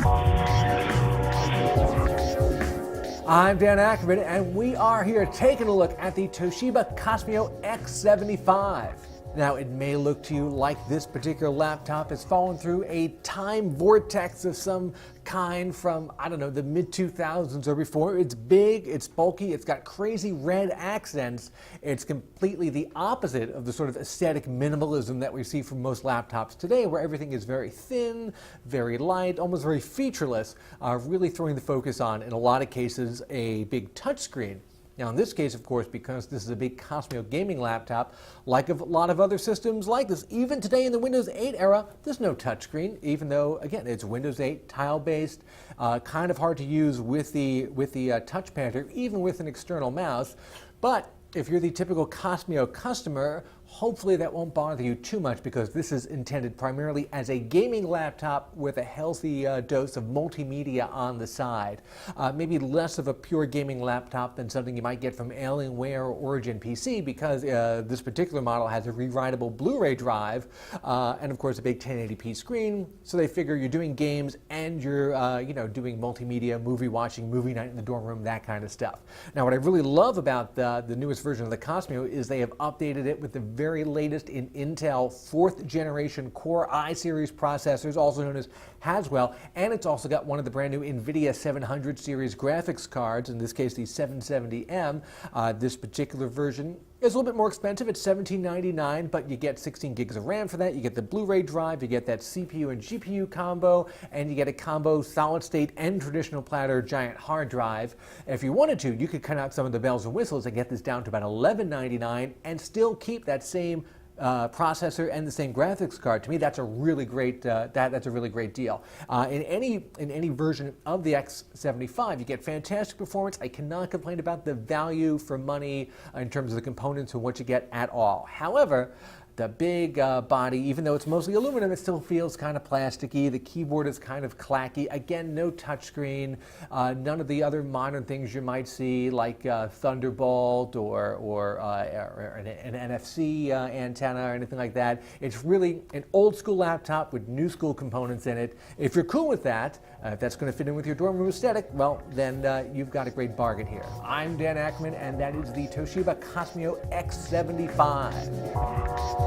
I'm Dan Ackerman, and we are here taking a look at the Toshiba Qosmio X75. Now, it may look to you like this particular laptop has fallen through a time vortex of some kind from, I don't know, the mid-2000s or before. It's big, it's bulky, it's got crazy red accents. It's completely the opposite of the sort of aesthetic minimalism that we see from most laptops today, where everything is very thin, very light, almost very featureless, really throwing the focus on, in a lot of cases, a big touchscreen. Now, in this case, of course, because this is a big Qosmio gaming laptop, like a lot of other systems like this, even today in the Windows 8 era, there's no touchscreen, even though, again, it's Windows 8 tile-based, kind of hard to use with the touchpad, or even with an external mouse. But if you're the typical Qosmio customer, hopefully that won't bother you too much, because this is intended primarily as a gaming laptop with a healthy dose of multimedia on the side. Maybe less of a pure gaming laptop than something you might get from Alienware or Origin PC, because this particular model has a rewritable Blu-ray drive and of course a big 1080p screen. So they figure you're doing games and you're doing multimedia, movie watching, movie night in the dorm room, that kind of stuff. Now, what I really love about the newest version of the Qosmio is they have updated it with the very latest in Intel 4th generation Core i-series processors, also known as Haswell, and it's also got one of the brand new NVIDIA 700 series graphics cards, in this case the 770M. This particular version is a little bit more expensive. It's $17.99, but you get 16 gigs of RAM for that. You get the Blu-ray drive, you get that CPU and GPU combo, and you get a combo solid-state and traditional platter giant hard drive. If you wanted to, you could cut out some of the bells and whistles and get this down to about $11.99 and still keep that same processor and the same graphics card. To me, that's a really great that's a really great deal. In any version of the X75, you get fantastic performance. I cannot complain about the value for money in terms of the components and what you get at all. However, the big body, even though it's mostly aluminum, it still feels kind of plasticky. The keyboard is kind of clacky. Again, no touchscreen. None of the other modern things you might see, like Thunderbolt or an NFC antenna or anything like that. It's really an old school laptop with new school components in it. If you're cool with that, if that's going to fit in with your dorm room aesthetic, well, then you've got a great bargain here. I'm Dan Ackerman, and that is the Toshiba Qosmio X75.